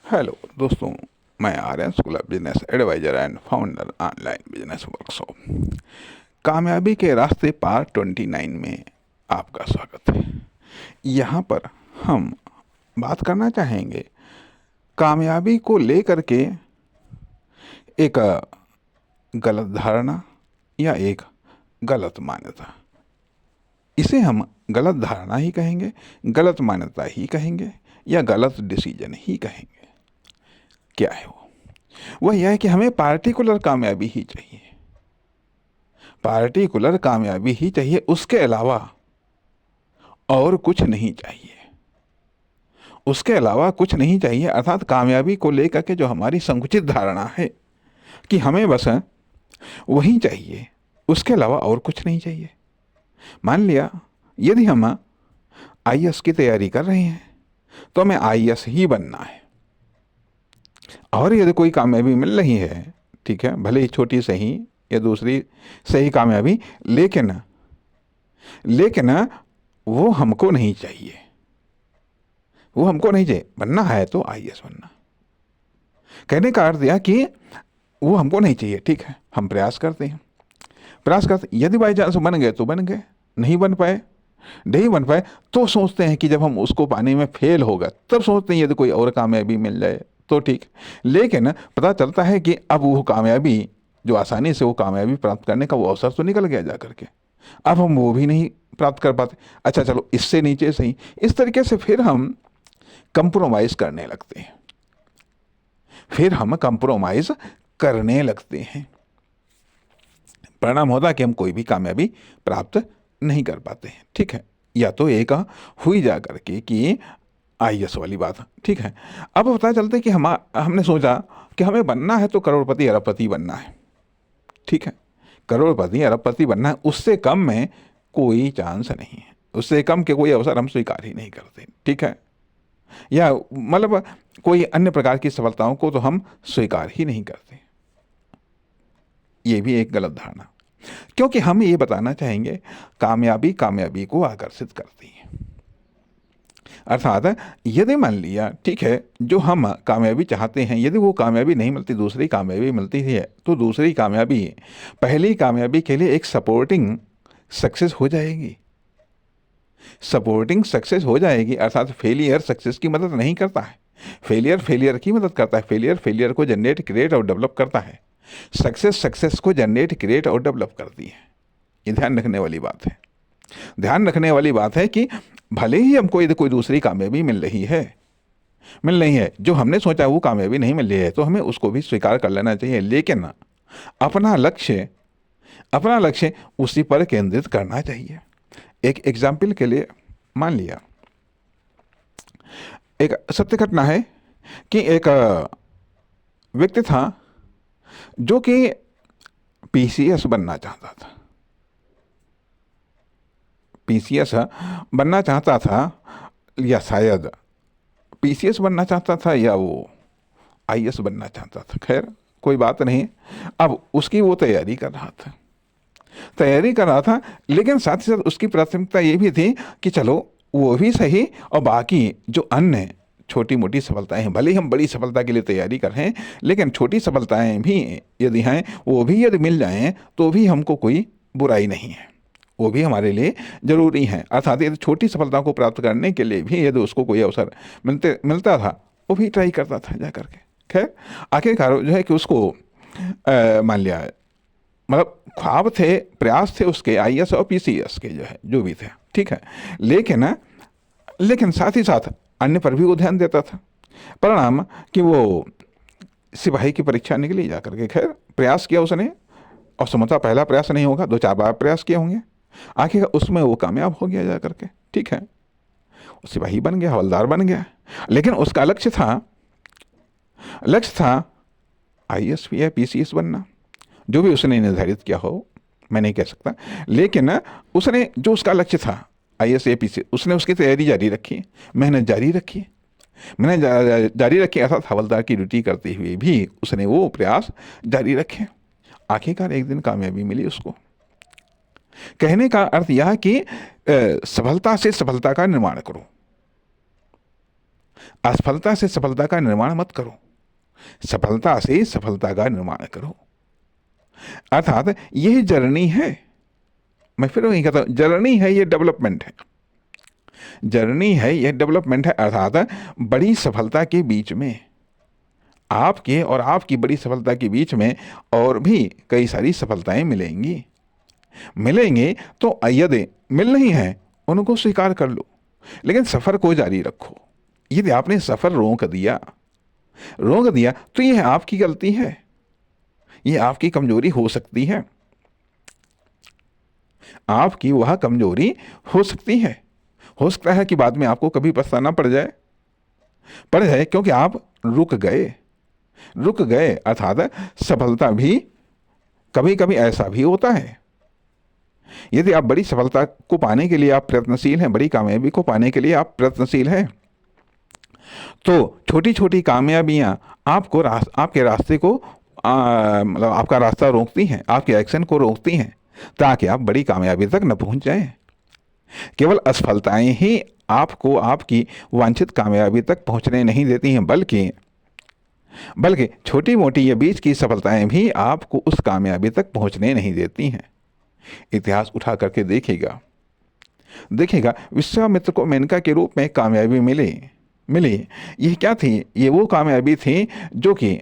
Hello दोस्तों, मैं Aryan school of business advisor and founder online business workshop कामयाबी के रास्ते पार्ट 29 में आपका स्वागत है। यहाँ पर हम बात करना चाहेंगे कामयाबी को लेकर के एक गलत धारणा या एक गलत मान्यता। इसे हम गलत धारणा ही कहेंगे, गलत मान्यता ही कहेंगे या गलत डिसीजन ही कहेंगे। क्या है वह यह है कि हमें पार्टिकुलर कामयाबी ही चाहिए, पार्टिकुलर कामयाबी ही चाहिए, उसके अलावा और कुछ नहीं चाहिए, उसके अलावा कुछ नहीं चाहिए। अर्थात कामयाबी को लेकर के जो हमारी संकुचित धारणा है कि हमें बस वही चाहिए, उसके अलावा और कुछ नहीं चाहिए। मान लिया यदि हम आईएएस की तैयारी कर रहे हैं तो हमें आईएएस ही बनना है, और यदि कोई कामयाबी मिल रही है, ठीक है, भले ही छोटी सही या दूसरी सही कामयाबी, लेकिन वो हमको नहीं चाहिए, वो हमको नहीं चाहिए। बनना है तो आईएएस बनना। कहने का अर्थ यह कि वो हमको नहीं चाहिए, ठीक है, हम प्रयास करते हैं, यदि बाई चांस बन गए तो बन गए, नहीं बन पाए तो सोचते हैं कि जब हम उसको पाने में फेल होगा तब सोचते हैं यदि कोई और कामयाबी मिल जाए तो ठीक। लेकिन पता चलता है कि अब वो कामयाबी, जो आसानी से वो कामयाबी प्राप्त करने का वो अवसर तो निकल गया जा करके, अब हम वो भी नहीं प्राप्त कर पाते। अच्छा चलो इससे नीचे सही, इस तरीके से फिर हम कंप्रोमाइज करने लगते हैं, परिणाम होता है कि हम कोई भी कामयाबी प्राप्त नहीं कर पाते हैं, ठीक है। या तो एक हुई जा करके कि आईएएस वाली बात, ठीक है। अब पता चलता है कि हमने सोचा कि हमें बनना है तो करोड़पति अरबपति बनना है, ठीक है, करोड़पति अरबपति बनना है, उससे कम में कोई चांस नहीं है, उससे कम के कोई अवसर हम स्वीकार ही नहीं करते, ठीक है। या मतलब कोई अन्य प्रकार की सफलताओं को तो हम स्वीकार ही नहीं करते। ये भी एक गलत धारणा, क्योंकि हम ये बताना चाहेंगे कामयाबी को आकर्षित करती है। अर्थात यदि मान लिया, ठीक है, जो हम कामयाबी चाहते हैं, यदि वो कामयाबी नहीं मिलती, दूसरी कामयाबी मिलती है, तो दूसरी कामयाबी पहली कामयाबी के लिए एक सपोर्टिंग सक्सेस हो जाएगी, अर्थात फेलियर सक्सेस की मदद नहीं करता है, फेलियर की मदद करता है। फेलियर को जनरेट, क्रिएट और डेवलप करता है, सक्सेस को जनरेट, क्रिएट और डेवलप करती है। ये ध्यान रखने वाली बात है कि भले ही हमको यदि कोई दूसरी कामयाबी मिल रही है, जो हमने सोचा वो कामयाबी नहीं मिल रही है, तो हमें उसको भी स्वीकार कर लेना चाहिए, लेकिन अपना लक्ष्य उसी पर केंद्रित करना चाहिए। एक एग्जाम्पल के लिए मान लिया, एक सत्य घटना है कि एक व्यक्ति था जो कि पीसीएस बनना चाहता था, या शायद पीसीएस बनना चाहता था या वो आईएएस बनना चाहता था, खैर कोई बात नहीं। अब उसकी वो तैयारी कर रहा था, लेकिन साथ ही साथ उसकी प्राथमिकता ये भी थी कि चलो वो भी सही, और बाकी जो अन्य छोटी मोटी सफलताएं हैं, भले ही हम बड़ी सफलता के लिए तैयारी कर रहे हैं, लेकिन छोटी सफलताएं भी यदि हैं, वो भी यदि मिल जाएं तो भी हमको कोई बुराई नहीं है, वो भी हमारे लिए जरूरी है। अर्थात यदि छोटी सफलता को प्राप्त करने के लिए भी यदि उसको कोई अवसर मिलता था, वो भी ट्राई करता था जा करके। खैर आखिरकार जो है कि उसको मान लिया, मतलब ख्वाब थे, प्रयास थे उसके आईएएस और पीसीएस के, जो भी थे, ठीक है, लेकिन साथ ही साथ अन्य पर भी वो ध्यान देता था। परिणाम कि वो सिपाही की परीक्षा निकली जा करके, खैर प्रयास किया उसने, और समझा पहला प्रयास नहीं होगा, 2-4 बार प्रयास किए होंगे, आखिर उसमें वो कामयाब हो गया जा करके, ठीक है, सिपाही बन गया, हवलदार बन गया। लेकिन उसका लक्ष्य था आईएएस या पीसीएस बनना, जो भी उसने निर्धारित किया हो, मैं नहीं कह सकता, लेकिन उसने जो उसका लक्ष्य था आईएएस या पीसीएस, उसने उसकी तैयारी जारी रखी, मेहनत जारी रखी, अर्थात हवलदार की ड्यूटी करते हुए भी उसने वो प्रयास जारी रखे। आखिरकार एक दिन कामयाबी मिली उसको। कहने का अर्थ यह कि सफलता से सफलता का निर्माण करो, असफलता से सफलता का निर्माण मत करो, सफलता से सफलता का निर्माण करो। अर्थात यह जर्नी है, मैं फिर वही कहता हूं, जर्नी है, ये डेवलपमेंट है, जर्नी है, यह डेवलपमेंट है। अर्थात बड़ी सफलता के बीच में, आपके और आपकी बड़ी सफलता के बीच में और भी कई सारी सफलताएं मिलेंगी, मिलेंगे। तो यदि मिल रही हैं उनको स्वीकार कर लो, लेकिन सफ़र को जारी रखो। यदि आपने सफ़र रोक दिया, तो यह आपकी गलती है, यह आपकी कमजोरी हो सकती है, आपकी वह कमजोरी हो सकती है। हो सकता है कि बाद में आपको कभी पछताना पड़ जाए, क्योंकि आप रुक गए। अर्थात सफलता भी कभी कभी ऐसा भी होता है। यदि आप बड़ी सफलता को पाने के लिए आप प्रयत्नशील हैं, बड़ी कामयाबी को पाने के लिए आप प्रयत्नशील हैं, तो छोटी छोटी कामयाबियां आपको आपके रास्ते को मतलब आपका रास्ता रोकती हैं, आपके एक्शन को रोकती हैं, ताकि आप बड़ी कामयाबी तक न पहुंच जाएं। केवल असफलताएं ही आपको आपकी वांछित कामयाबी तक पहुंचने नहीं देती हैं, बल्कि छोटी मोटी या बीच की सफलताएं भी आपको उस कामयाबी तक पहुंचने नहीं देती हैं। इतिहास उठा करके देखिएगा विश्वामित्र को मेनका के रूप में कामयाबी मिली। यह क्या थी? ये वो कामयाबी थी जो कि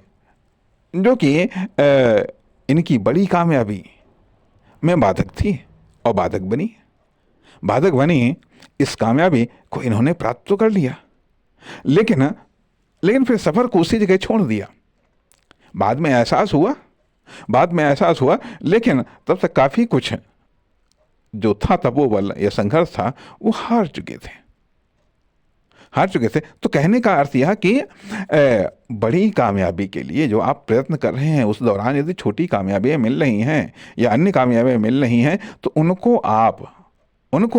इनकी बड़ी कामयाबी में बाधक थी, और बाधक बनी। इस कामयाबी को इन्होंने प्राप्त तो कर लिया, लेकिन फिर सफ़र को उसी जगह छोड़ दिया। बाद में एहसास हुआ, लेकिन तब तक काफ़ी कुछ जो था, तपोबल या संघर्ष था, वो हार चुके थे। तो कहने का अर्थ यह कि बड़ी कामयाबी के लिए जो आप प्रयत्न कर रहे हैं, उस दौरान यदि छोटी कामयाबियां मिल रही हैं या अन्य कामयाबियां मिल रही हैं, तो उनको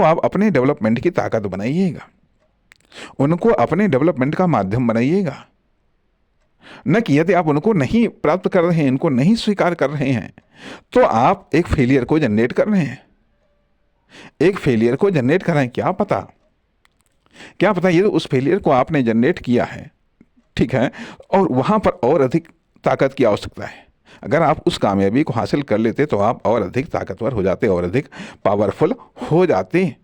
आप अपने डेवलपमेंट की ताकत बनाइएगा, उनको अपने डेवलपमेंट का माध्यम बनाइएगा। न कि यदि आप उनको नहीं प्राप्त कर रहे हैं, इनको नहीं स्वीकार कर रहे हैं, तो आप एक फेलियर को जनरेट कर रहे हैं, क्या पता ये उस फेलियर को आपने जनरेट किया है, ठीक है, और वहां पर और अधिक ताकत की आवश्यकता है। अगर आप उस कामयाबी को हासिल कर लेते तो आप और अधिक ताकतवर हो जाते, और अधिक पावरफुल हो जाते।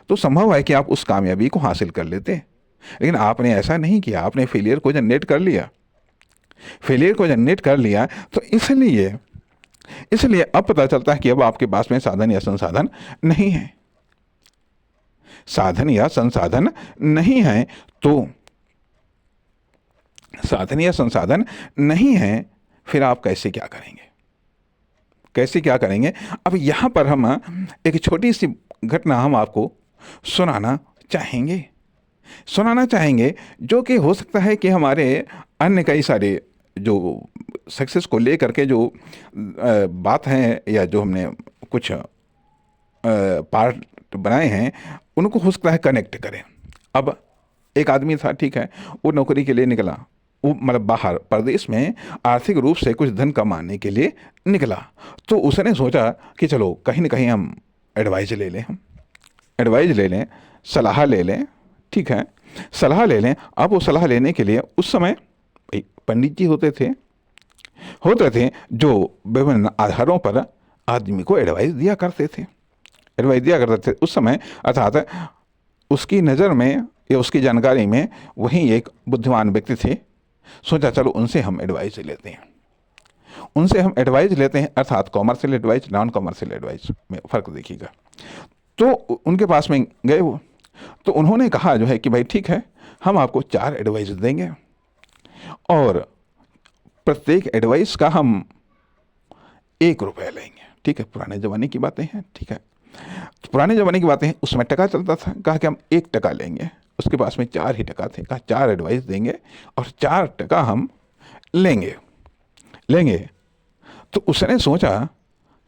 तो संभव है कि आप उस कामयाबी को हासिल कर लेते, लेकिन आपने ऐसा नहीं किया, आपने फेलियर को जनरेट कर लिया। तो इसलिए अब पता चलता है कि अब आपके पास में साधन या संसाधन नहीं है। फिर आप कैसे क्या करेंगे? अब यहाँ पर हम एक छोटी सी घटना हम आपको सुनाना चाहेंगे, जो कि हो सकता है कि हमारे अन्य कई सारे जो सक्सेस को लेकर के जो बात हैं, या जो हमने कुछ पार्ट बनाए हैं, उनको हो सकता है कनेक्ट करें। अब एक आदमी था, ठीक है, वो नौकरी के लिए निकला, वो मतलब बाहर प्रदेश में आर्थिक रूप से कुछ धन कमाने के लिए निकला। तो उसने सोचा कि चलो कहीं ना कहीं हम एडवाइस ले लें, सलाह ले लें, ठीक है, सलाह ले लें। अब वो सलाह लेने के लिए उस समय पंडित जी होते थे जो विभिन्न आधारों पर आदमी को एडवाइस दिया करते थे उस समय। अर्थात उसकी नज़र में या उसकी जानकारी में वही एक बुद्धिमान व्यक्ति थे। सोचा चलो उनसे हम एडवाइस लेते हैं। अर्थात commercial advice, non commercial advice में फ़र्क देखिएगा। तो उनके पास में गए वो, तो उन्होंने कहा जो है कि भाई ठीक है, हम आपको 4 एडवाइस देंगे, और प्रत्येक एडवाइस का हम 1 रुपया लेंगे, ठीक है। पुराने ज़माने की बातें हैं, ठीक है, तो पुराने ज़माने की बातें हैं, उसमें टका चलता था। कहा कि हम 1 टका लेंगे, उसके पास में 4 ही टका थे। कहा 4 एडवाइस देंगे और 4 टका हम लेंगे। तो उसने सोचा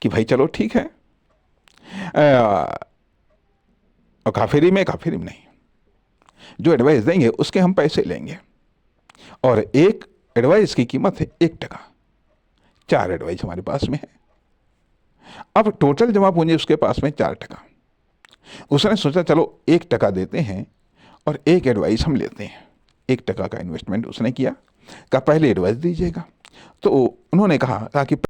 कि भाई चलो ठीक है, और काफिरी में नहीं, जो एडवाइस देंगे उसके हम पैसे लेंगे, और 1 एडवाइस की कीमत है 1 टका। 4 एडवाइस हमारे पास में है। अब टोटल जमा पूंजी उसके पास में 4 टका। उसने सोचा चलो 1 टका देते हैं और एक एडवाइस हम लेते हैं। 1 टका का इन्वेस्टमेंट उसने किया, कहा पहले एडवाइस दीजिएगा। तो उन्होंने कहा कि